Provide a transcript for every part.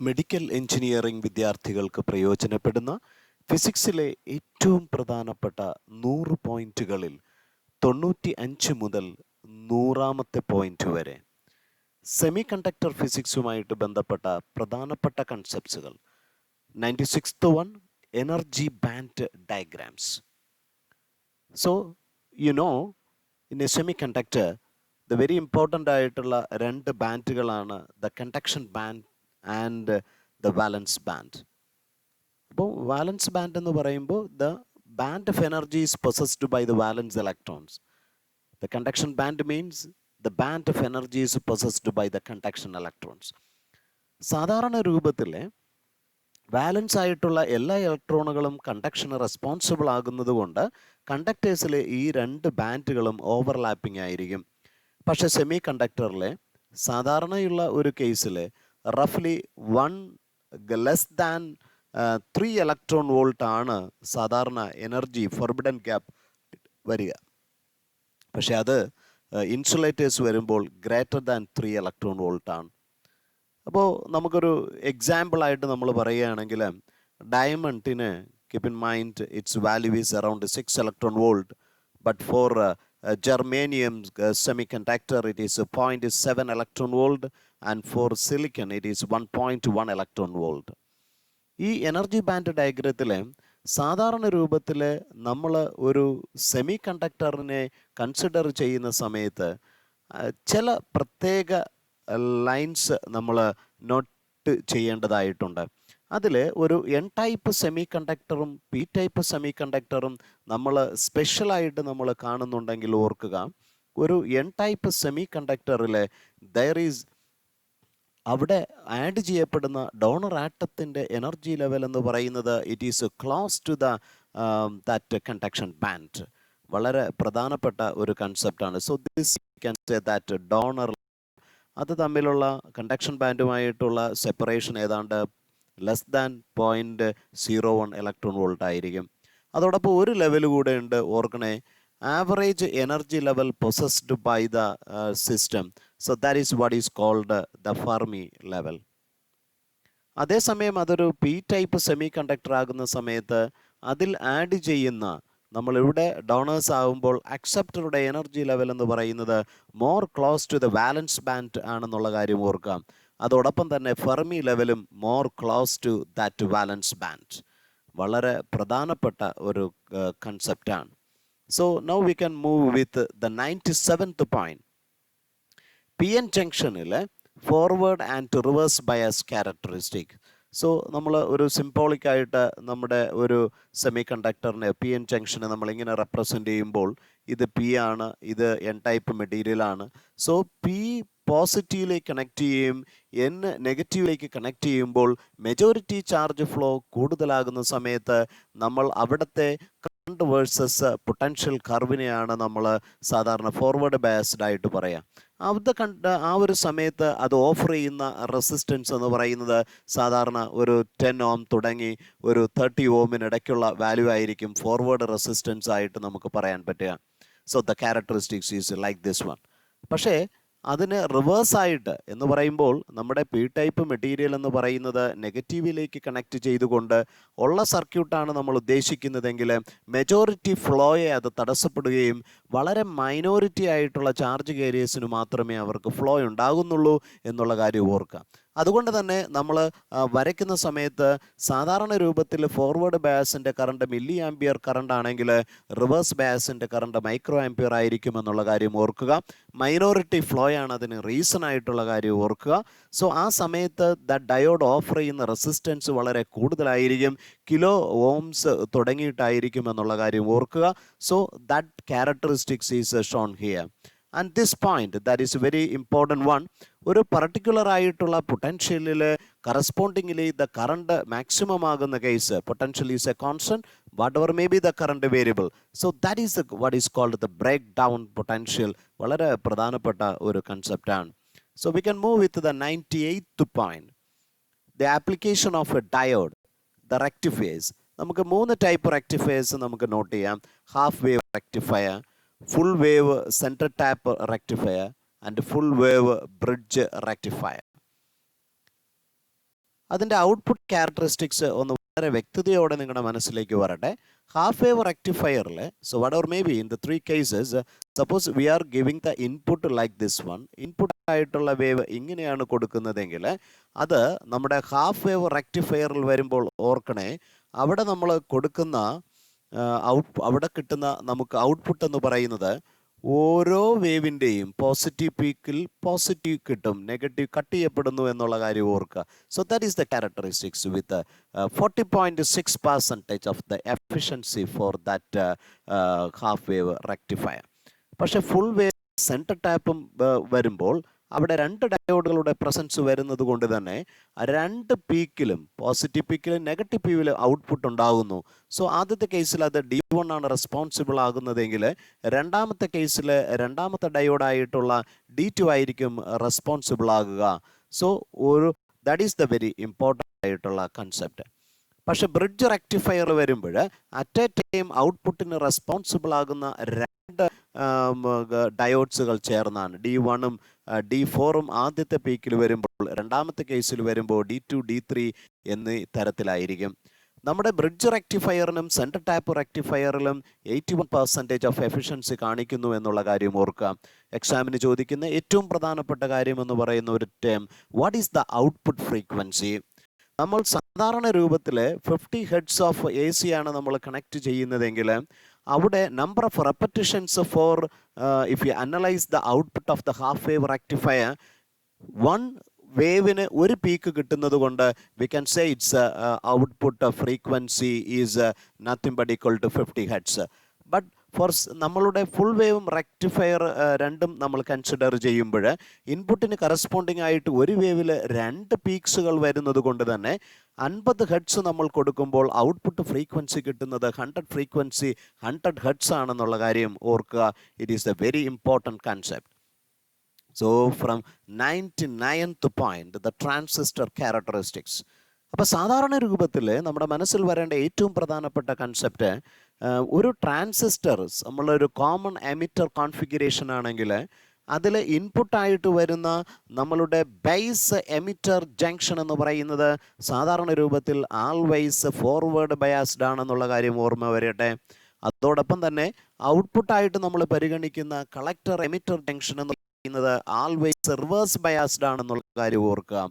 Medical engineering വിദ്യാർത്ഥികൾക്ക് പ്രയോജനപ്പെടുന്ന ഫിസിക്സിലെ ഏറ്റവും പ്രധാനപ്പെട്ട 100 പോയിന്റുകളിൽ 95 മുതൽ 100ാമത്തെ പോയിന്റ് വരെ സെമി കണ്ടക്ടർ ഫിസിക്സുമായിട്ട് ബന്ധപ്പെട്ട പ്രധാനപ്പെട്ട കൺസെപ്റ്റ്സുകൾ. 96th one, energy band diagrams. So in a semi conductor the very important ആയിട്ടുള്ള രണ്ട് ബാൻഡുകളാണ് the conduction band and the valence band. അപ്പോൾ വാലൻസ് ബാൻഡ് എന്ന് പറയുമ്പോൾ the band of energy is possessed by the valence electrons. The conduction band means the band of energy is possessed by the conduction electrons. സാധാരണ രൂപത്തിൽ വാലൻസ് ആയിട്ടുള്ള എല്ലാ ഇലക്ട്രോണുകളും കണ്ടക്ഷന് responsible ആകുന്നത് കൊണ്ട് കണ്ടക്ടേഴ്സിലെ ഈ രണ്ട് ബാൻഡുകളും ഓവർലാപ്പിംഗ് ആയിരിക്കും. പക്ഷേ സെമി കണ്ടക്ടറിലെ സാധാരണയുള്ള ഒരു കേസിൽ റഫ്ലി 1 ലെസ് ദാൻ 3 ഇലക്ട്രോൺ വോൾട്ട് ആണ് സാധാരണ എനർജി ഫോർബിഡൻ ഗ്യാപ്പ് വരിക. പക്ഷെ അത് ഇൻസുലേറ്റേഴ്സ് വരുമ്പോൾ ഗ്രേറ്റർ ദാൻ 3 ഇലക്ട്രോൺ വോൾട്ട് ആണ്. അപ്പോൾ നമുക്കൊരു എക്സാമ്പിളായിട്ട് നമ്മൾ പറയുകയാണെങ്കിൽ ഡയമണ്ടിന് keep in mind it's value is around 6 electron volt, but for germanium semiconductor it is 0.7 electron volt, and for silicon it is 1.1 electron volt. ഈ എനർജി ബാൻഡ് ഡയഗ്രത്തിൽ സാധാരണ രൂപത്തിൽ നമ്മൾ ഒരു സെമി കണ്ടക്ടറിനെ കൺസിഡർ ചെയ്യുന്ന സമയത്ത് ചില പ്രത്യേക ലൈൻസ് നമ്മൾ നോട്ട് ചെയ്യേണ്ടതായിട്ടുണ്ട്. അതിൽ ഒരു എൻ ടൈപ്പ് സെമി കണ്ടക്ടറും പി ടൈപ്പ് സെമി കണ്ടക്ടറും നമ്മൾ സ്പെഷ്യലായിട്ട് നമ്മൾ കാണുന്നുണ്ടെങ്കിൽ ഓർക്കുക, ഒരു എൻ ടൈപ്പ് സെമി കണ്ടക്ടറിൽ അവിടെ ആഡ് ചെയ്യപ്പെടുന്ന ഡോണർ ആറ്റത്തിൻ്റെ എനർജി ലെവൽ എന്ന് പറയുന്നത് it is close to that conduction band. വളരെ പ്രധാനപ്പെട്ട ഒരു കൺസെപ്റ്റാണ്. So this can say that donor അത് തമ്മിലുള്ള കണ്ടക്ഷൻ ബാൻഡുമായിട്ടുള്ള സെപ്പറേഷൻ ഏതാണ്ട് ലെസ് ദാൻ 0.01 ഇലക്ട്രോൺ വോൾട്ട് ആയിരിക്കും. അതോടൊപ്പം ഒരു ലെവൽ കൂടെ ഉണ്ട്, ഓർക്കണേ, average energy level possessed by the system. So that is what is called the Fermi level. അതേസമയം അതൊരു പി ടൈപ്പ് സെമി കണ്ടക്ടർ ആകുന്ന സമയത്ത് അതിൽ ആഡ് ചെയ്യുന്ന നമ്മളിവിടെ ഡോണേഴ്സ് ആകുമ്പോൾ അക്സെപ്റ്ററുടെ എനർജി ലെവൽ എന്ന് പറയുന്നത് more close to the valence band ആണെന്നുള്ള കാര്യം ഓർക്കാം. അതോടൊപ്പം തന്നെ ഫെർമി ലെവലും more close to that valence band. വളരെ പ്രധാനപ്പെട്ട ഒരു കൺസെപ്റ്റാണ്. So now we can move with the 97th point. P N ജംഗ്ഷനിൽ forward and reverse bias characteristic. So നമ്മൾ ഒരു സിംബോളിക്കായിട്ട് നമ്മുടെ ഒരു സെമി കണ്ടക്ടറിനെ പി എൻ ജംഗ്ഷനെ നമ്മളിങ്ങനെ റെപ്രസെൻ്റ് ചെയ്യുമ്പോൾ ഇത് പി ആണ്, ഇത് എൻ ടൈപ്പ് മെറ്റീരിയലാണ്. സോ പി പോസിറ്റീവിലേക്ക് കണക്ട് ചെയ്യുകയും എൻ നെഗറ്റീവിലേക്ക് കണക്ട് ചെയ്യുമ്പോൾ മെജോറിറ്റി ചാർജ് ഫ്ലോ കൂടുതലാകുന്ന സമയത്ത് നമ്മൾ അവിടുത്തെ കറണ്ട് വേഴ്സസ് പൊട്ടൻഷ്യൽ കർവിനെയാണ് നമ്മൾ സാധാരണ ഫോർവേഡ് ബയസ്ഡ് ആയിട്ട് പറയാം. ആ ഒരു സമയത്ത് അത് ഓഫർ ചെയ്യുന്ന റെസിസ്റ്റൻസ് എന്ന് പറയുന്നത് സാധാരണ ഒരു 10 ഓം തുടങ്ങി ഒരു 30 ഓമിനിടയ്ക്കുള്ള വാല്യൂ ആയിരിക്കും ഫോർവേഡ് റെസിസ്റ്റൻസ് ആയിട്ട് നമുക്ക് പറയാൻ പറ്റുക. So the characteristics is like this one. പക്ഷേ അതിന് റിവേഴ്സായിട്ട് എന്ന് പറയുമ്പോൾ നമ്മുടെ പി ടൈപ്പ് മെറ്റീരിയൽ എന്ന് പറയുന്നത് നെഗറ്റീവിലേക്ക് കണക്ട് ചെയ്തുകൊണ്ട് ഉള്ള സർക്യൂട്ടാണ് നമ്മൾ ഉദ്ദേശിക്കുന്നതെങ്കിൽ മെജോറിറ്റി ഫ്ലോയെ അത് തടസ്സപ്പെടുകയും വളരെ മൈനോറിറ്റി ആയിട്ടുള്ള ചാർജ് കാരിയേഴ്സിന് മാത്രമേ അവർക്ക് ഫ്ലോ ഉണ്ടാകുന്നുള്ളൂ എന്നുള്ള കാര്യം ഓർക്കാം. അതുകൊണ്ട് തന്നെ നമ്മൾ വരയ്ക്കുന്ന സമയത്ത് സാധാരണ രൂപത്തിൽ ഫോർവേഡ് ബയാസിൻ്റെ കറണ്ട് മില്ലി ആംപിയർ കറണ്ട് ആണെങ്കിൽ റിവേഴ്സ് ബയാസിൻ്റെ കറണ്ട് മൈക്രോ ആംപിയർ ആയിരിക്കും എന്നുള്ള കാര്യം ഓർക്കുക. മൈനോറിറ്റി ഫ്ലോ ആണ് അതിന് റീസൺ ആയിട്ടുള്ള കാര്യം ഓർക്കുക. സോ ആ സമയത്ത് ദ ഡയോഡ് ഓഫർ ചെയ്യുന്ന റെസിസ്റ്റൻസ് വളരെ കൂടുതലായിരിക്കും, കിലോ ഓംസ് തുടങ്ങിയിട്ടായിരിക്കും എന്നുള്ള കാര്യം ഓർക്കുക. So that characteristics is shown here. And this point that is very important one. ഒരു പർട്ടിക്കുലർ ആയിട്ടുള്ള പൊട്ടൻഷ്യലിൽ കറസ്പോണ്ടിങ്ങിലി ദ കറണ്ട് മാക്സിമം ആകുന്ന case potential is a constant what ever may be the current variable. So that is what is called the break down potential. വളരെ പ്രധാനപ്പെട്ട ഒരു കൺസെപ്റ്റാണ്. So we can move with the 98th point, the application of A diode, the rectifiers. നമുക്ക് 3 type rectifiers നമുക്ക് not ചെയ്യാം. Half wave rectifier, full wave center tap rectifier and full wave bridge rectifier. അതിൻ്റെ output characteristics ഒന്ന് വളരെ വ്യക്തതയോടെ നിങ്ങളുടെ മനസ്സിലേക്ക് വരട്ടെ. ഹാഫ് വേവ് റെക്ടിഫയറിൽ, so what or may be in the 3 cases, suppose we are giving the input like this one, input ആയിട്ടുള്ള wave ഇങ്ങനെയാണ് കൊടുക്കുന്നതെങ്കിൽ അത് നമ്മുടെ ഹാഫ് വേവ് റെക്ടിഫയറിൽ വരുമ്പോൾ ഓർക്കണേ, അവിടെ നമ്മൾ കൊടുക്കുന്ന അവിടെ കിട്ടുന്ന നമുക്ക് ഔട്ട്പുട്ട് എന്ന് പറയുന്നത് ഓരോ വേവിൻ്റെയും പോസിറ്റീവ് പീക്കിൽ പോസിറ്റീവ് കിട്ടും, നെഗറ്റീവ് കട്ട് ചെയ്യപ്പെടുന്നു എന്നുള്ള കാര്യം ഓർക്കുക. So that is the characteristics with 40.6% of the efficiency for that half wave rectifier. പക്ഷേ ഫുൾ വേവ് സെൻറ്റർ ടാപ്പും വരുമ്പോൾ അവിടെ 2 ഡയോഡുകളുടെ പ്രസൻസ് വരുന്നത് കൊണ്ട് തന്നെ 2 പീക്കിലും, പോസിറ്റീവ് പീക്കിലും നെഗറ്റീവ് പീക്കിലും ഔട്ട്പുട്ട് ഉണ്ടാകുന്നു. സോ ആദ്യത്തെ കേസിൽ അത് D1 ആണ് റെസ്പോൺസിബിൾ ആകുന്നതെങ്കിൽ രണ്ടാമത്തെ കേസിൽ രണ്ടാമത്തെ ഡയോഡായിട്ടുള്ള D2 ആയിരിക്കും റെസ്പോൺസിബിൾ ആകുക. So that is the very important ആയിട്ടുള്ള കൺസെപ്റ്റ്. പക്ഷെ ബ്രിഡ്ജ് റെക്ടിഫയർ വരുമ്പോൾ അറ്റ് എ ടൈം ഔട്ട്പുട്ടിന് റെസ്പോൺസിബിൾ ആകുന്ന 2 ഡയോഡ്സുകൾ ചേർന്നാണ്, D1ഉം D4ഉം ആദ്യത്തെ പീക്കിൽ വരുമ്പോൾ, രണ്ടാമത്തെ കേസിൽ വരുമ്പോൾ D2 D3 എന്നീ തരത്തിലായിരിക്കും. നമ്മുടെ ബ്രിഡ്ജ് റെക്ടിഫയറിനും സെൻറ്റർ ടാപ്പ് റെക്ടിഫയറിലും 81% ഓഫ് എഫിഷ്യൻസി കാണിക്കുന്നു എന്നുള്ള കാര്യം ഓർക്കുക. എക്സാമിന് ചോദിക്കുന്ന ഏറ്റവും പ്രധാനപ്പെട്ട കാര്യം എന്ന് പറയുന്ന ഒരു term, what is the output frequency? നമ്മൾ സാധാരണ രൂപത്തിൽ 50 ഹെഡ്സ് ഓഫ് AC ആണ് നമ്മൾ കണക്ട് ചെയ്യുന്നതെങ്കിൽ അവിടെ number of repetitions for if you analyse the output of the half wave rectifier, 1 വേവിന് 1 പീക്ക് കിട്ടുന്നത് കൊണ്ട് we can say its output frequency is nothing but equal to 50 hertz. But for നമ്മളുടെ full വേവും rectifier രണ്ടും നമ്മൾ consider ചെയ്യുമ്പോൾ ഇൻപുട്ടിന് corresponding ആയിട്ട് ഒരു വേവിൽ 2 പീക്സുകൾ വരുന്നത് കൊണ്ട് തന്നെ 50 ഹെഡ്സ് നമ്മൾ കൊടുക്കുമ്പോൾ ഔട്ട്പുട്ട് ഫ്രീക്വൻസി കിട്ടുന്നത് 100 ഹെഡ്സ് ആണെന്നുള്ള കാര്യം ഓർക്കുക. It is A very important concept. So from 99th point, the transistor characteristics. അപ്പോൾ സാധാരണ രൂപത്തിൽ നമ്മുടെ മനസ്സിൽ വരേണ്ട ഏറ്റവും പ്രധാനപ്പെട്ട കൺസെപ്റ്റ്, ഒരു ട്രാൻസിസ്റ്റർ നമ്മളൊരു കോമൺ എമിറ്റർ കോൺഫിഗറേഷൻ ആണെങ്കിൽ അതിൽ ഇൻപുട്ടായിട്ട് വരുന്ന നമ്മളുടെ ബേസ് എമിറ്റർ ജംഗ്ഷൻ എന്ന് പറയുന്നത് സാധാരണ രൂപത്തിൽ ആൾവൈസ് ഫോർവേഡ് ബയാസ്ഡ് ആണെന്നുള്ള കാര്യം ഓർമ്മ വരട്ടെ. അതോടൊപ്പം തന്നെ ഔട്ട്പുട്ടായിട്ട് നമ്മൾ പരിഗണിക്കുന്ന കളക്ടർ എമിറ്റർ ജംഗ്ഷൻ എന്ന് പറയുന്നത് ആൾവേസ് റിവേഴ്സ് ബയാസ്ഡ് ആണെന്നുള്ള കാര്യം ഓർക്കുക.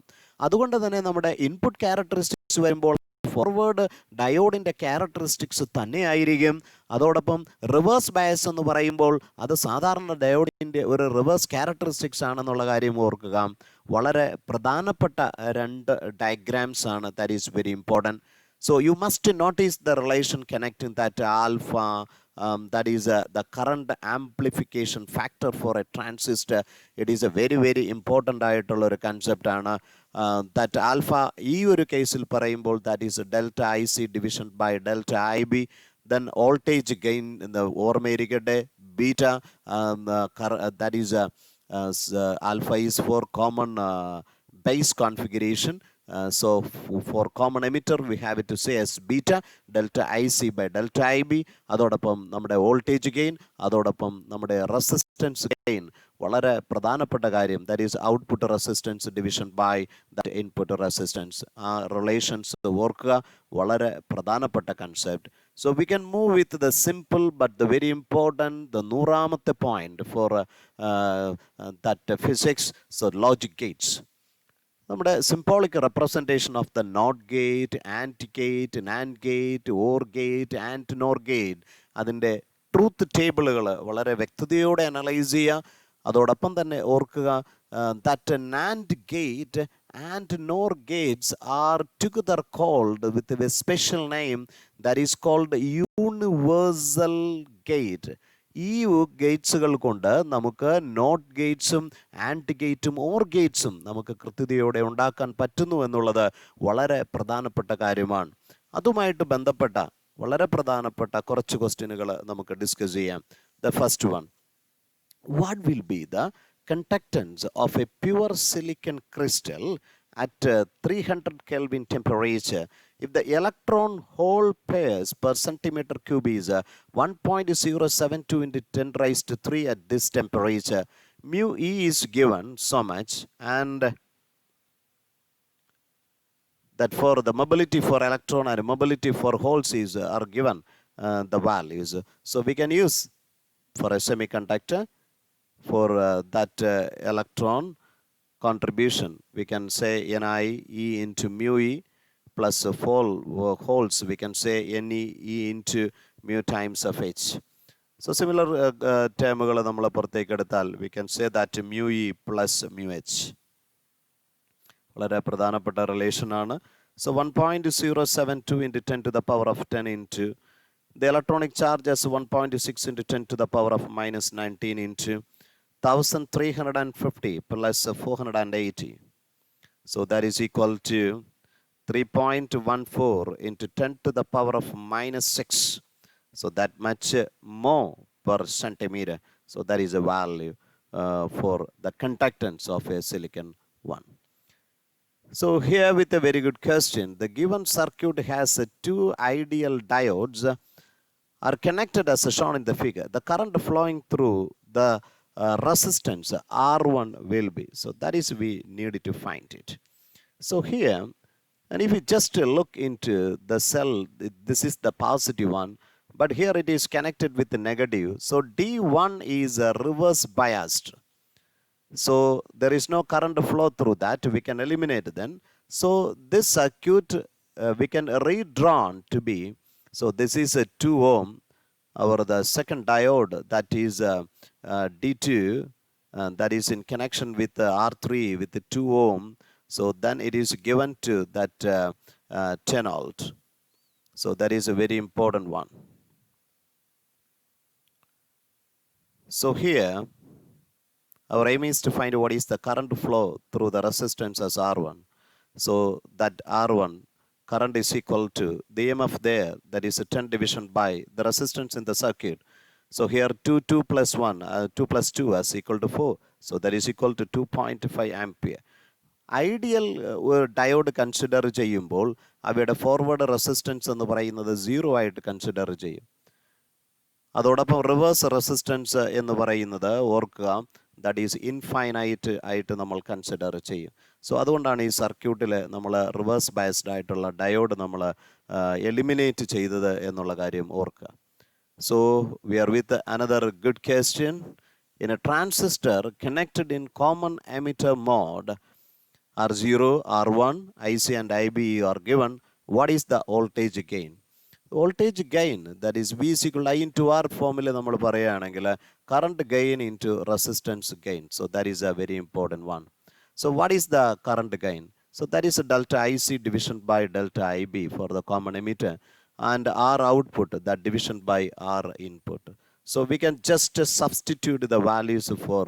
അതുകൊണ്ട് തന്നെ നമ്മുടെ ഇൻപുട്ട് ക്യാരക്ടറിസ്റ്റിക്സ് വരുമ്പോൾ ഫോർവേഡ് ഡയോഡിൻ്റെ ക്യാരക്ടറിസ്റ്റിക്സ് തന്നെയായിരിക്കും. അതോടൊപ്പം റിവേഴ്സ് ബയസ് എന്ന് പറയുമ്പോൾ അത് സാധാരണ ഡയോഡിൻ്റെ ഒരു റിവേഴ്സ് ക്യാരക്ടറിസ്റ്റിക്സ് ആണെന്നുള്ള കാര്യം ഓർക്കുക. വളരെ പ്രധാനപ്പെട്ട 2 ഡയഗ്രാംസ് ആണ്. That is very important. So you must notice the relation connecting that alpha, that is the current amplification factor for a transistor. It is a very very important ആയിട്ടുള്ള ഒരു concept ആണ്. That alpha ഈ ഒരു കേസിൽ പറയുമ്പോൾ that is delta IC division by delta IB. Then voltage gain ഓർമ്മയിരിക്കട്ടെ, beta, that is alpha is for common base configuration. So for common emitter we have it to say as beta delta IC by delta IB. അതോടൊപ്പം നമ്മുടെ voltage gain, അതോടൊപ്പം നമ്മുടെ resistance gain, വളരെ പ്രധാനപ്പെട്ട കാര്യം, that is output resistance division by that input resistance. ആ relations ഓർക്കുക, വളരെ പ്രധാനപ്പെട്ട concept. So we can move with the simple but the very important, the 100th point for that physics. So logic gates. നമ്മുടെ symbolic representation of the not gate, and gate, nand gate, or gate, and nor gate, അതിൻ്റെ truth ടേബിളുകൾ വളരെ വ്യക്തതയോടെ analyse ചെയ്യുക. അതോടൊപ്പം തന്നെ ഓർക്കുക, that nand gate and nor gates are together called with a special name that is called universal gate. ഈ ഗേറ്റ്സുകൾ കൊണ്ട് നമുക്ക് നോട്ട് ഗേറ്റ്സും ആൻഡ് ഗേറ്റും ഓർ ഗേറ്റ്സും നമുക്ക് കൃത്യതയോടെ ഉണ്ടാക്കാൻ പറ്റുന്നു എന്നുള്ളത് വളരെ പ്രധാനപ്പെട്ട കാര്യമാണ്. അതുമായിട്ട് ബന്ധപ്പെട്ട വളരെ പ്രധാനപ്പെട്ട കുറച്ച് ക്വസ്റ്റ്യനുകൾ നമുക്ക് ഡിസ്കസ് ചെയ്യാം. The first one, what will be the conductance of a pure silicon crystal at 300 Kelvin temperature if the electron hole pairs per centimeter cube is 1.072 into 10 raised to 3 at this temperature. Mu E is given so much and that for the mobility for electron and mobility for holes is are given the values. So we can use for a semiconductor for that electron contribution. We can say Ni E into mu E plus holes. We can say Ne E into mu times of H. So similar termuകൾ നമ്മൾ പുറത്തേക്ക് എടുത്താൽ we can say that mu E plus mu H. വളരെ പ്രധാനപ്പെട്ട relation ആണ്. So 1.072 into 10 to the power of 10 into the electronic charge as 1.6 into 10 to the power of minus 19 into 1350 plus 480. So that is equal to 3.14 into 10 to the power of minus 6. So that much more per centimeter. So that is a value for the conductance of a silicon one. So here with a very good question, the given circuit has two ideal diodes are connected as shown in the figure. The current flowing through the resistance R1 will be. So that is we needed to find it. So here, and if you just look into the cell, this is the positive one, but here it is connected with the negative. So D1 is reverse biased. So there is no current flow through that. We can eliminate then. So this circuit we can redrawn to be. So this is a 2 ohm. Our the second diode that is D2 that is in connection with R3 with the 2 ohm. So then it is given to that 10 volt. So that is a very important one. So here our aim is to find what is the current flow through the resistance as R1. So that R1 current is equal to the EMF there, that is a 10 division by the resistance in the circuit. So here 2 plus 1, 2 plus 2 is equal to 4. So that is equal to 2.5 ampere. Ideal diode consider ചെയ്യുമ്പോൾ അവയുടെ forward resistance എന്ന് പറയുന്നത് 0 ആയിട്ട് consider ചെയ്യും. അതോടൊപ്പം reverse resistance എന്ന് പറയുന്നത് ഓർക്കുക ദാറ്റ് ഈസ് ഇൻഫൈനൈറ്റ് ആയിട്ട് നമ്മൾ കൺസിഡർ ചെയ്യും. സോ അതുകൊണ്ടാണ് ഈ സർക്യൂട്ടിൽ നമ്മൾ റിവേഴ്സ് ബയസ്ഡ് ആയിട്ടുള്ള ഡയോഡ് നമ്മൾ എലിമിനേറ്റ് ചെയ്തത് എന്നുള്ള കാര്യം ഓർക്കുക. So we are with another good question. In a transistor connected in common emitter mode R0, R1, IC and IB are given. What is the voltage gain? Voltage gain, that is V is equal to I into R formula നമ്മൾ പറയുകയാണെങ്കിൽ current gain into resistance gain. So that is a very important one. So what is the current gain? So that is a delta IC division by delta IB for the common emitter and R output, that division by R input. So we can just substitute the values for,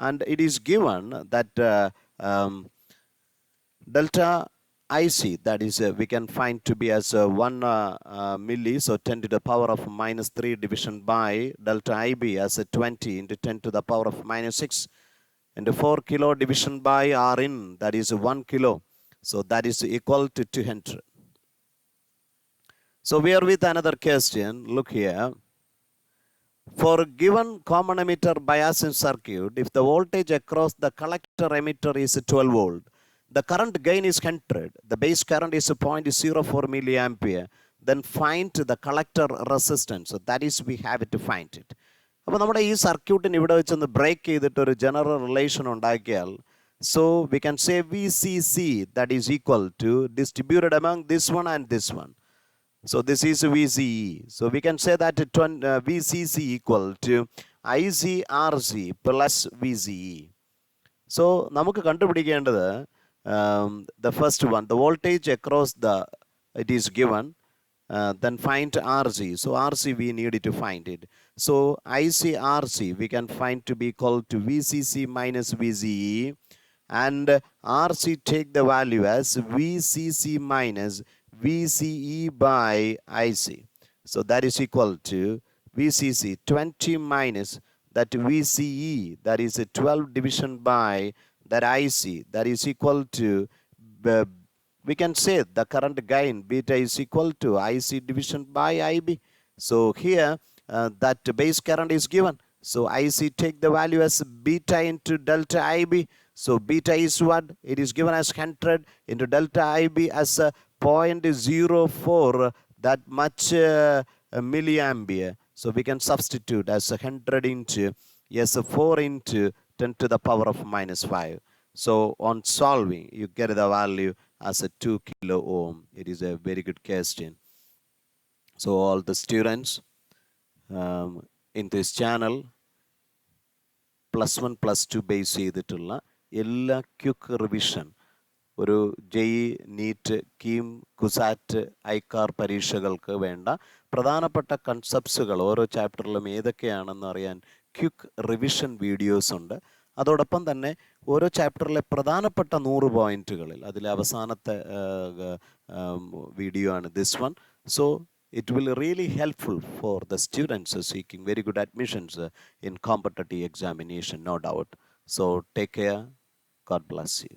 and it is given that delta IC, that is we can find to be as 1 milli, so 10 to the power of minus 3 division by delta IB as 20 into 10 to the power of minus 6 into 4 kilo division by R in, that is 1 kilo. So that is equal to 200. So we are with another question. Look here. For a given common emitter biasing circuit, if the voltage across the collector emitter is 12 volt, the current gain is 100, the base current is 0.04 milliampere, then find the collector resistance. So that is we have to find it. അപ്പോൾ നമ്മുടെ ഈ സർക്യൂട്ടിന് ഇവിടെ വെച്ചൊന്ന് break ചെയ്തിട്ട് ഒരു general relation ഉണ്ടാക്കിയാൽ, so we can say VCC that is equal to distributed among this one and this one. So this is VCE. So we can say that VCC equal to ICRC plus VCE. So നമുക്ക് കണ്ടുപിടിക്കേണ്ടത് the first one, the voltage across the, it is given, then find RC. So RC we needed to find it. So ICRC we can find to be equal to VCC minus VCE, and RC take the value as VCC minus VCE by IC. So that is equal to VCC 20 minus that VCE, that is a 12 division by that IC, that is equal to, we can say the current gain beta is equal to IC division by IB. So here that base current is given. So IC take the value as beta into delta IB. So beta is what? It is given as 100 into delta IB as a 0.04, that much milliampere. So we can substitute as 100 into, yes, 4 into 10 to the power of minus 5. So on solving, you get the value as a 2 kilo ohm. It is a very good question. So all the students in this channel, +1 +2 base ചെയ്തിട്ടുള്ള എല്ലാ quick revision, ഒരു JEE, NEET, KEAM, CUSAT, ഐക്കാർ പരീക്ഷകൾക്ക് വേണ്ട പ്രധാനപ്പെട്ട കൺസെപ്റ്റ്സുകൾ ഓരോ ചാപ്റ്ററിലും ഏതൊക്കെയാണെന്ന് അറിയാൻ quick revision videos ഉണ്ട്. അതോടൊപ്പം തന്നെ ഓരോ ചാപ്റ്ററിലെ പ്രധാനപ്പെട്ട 100 പോയിന്റുകളിൽ അതിലെ അവസാനത്തെ വീഡിയോ ആണ് this one. So it will really helpful for the students seeking very good admissions in competitive examination, no doubt. So take care. God bless you.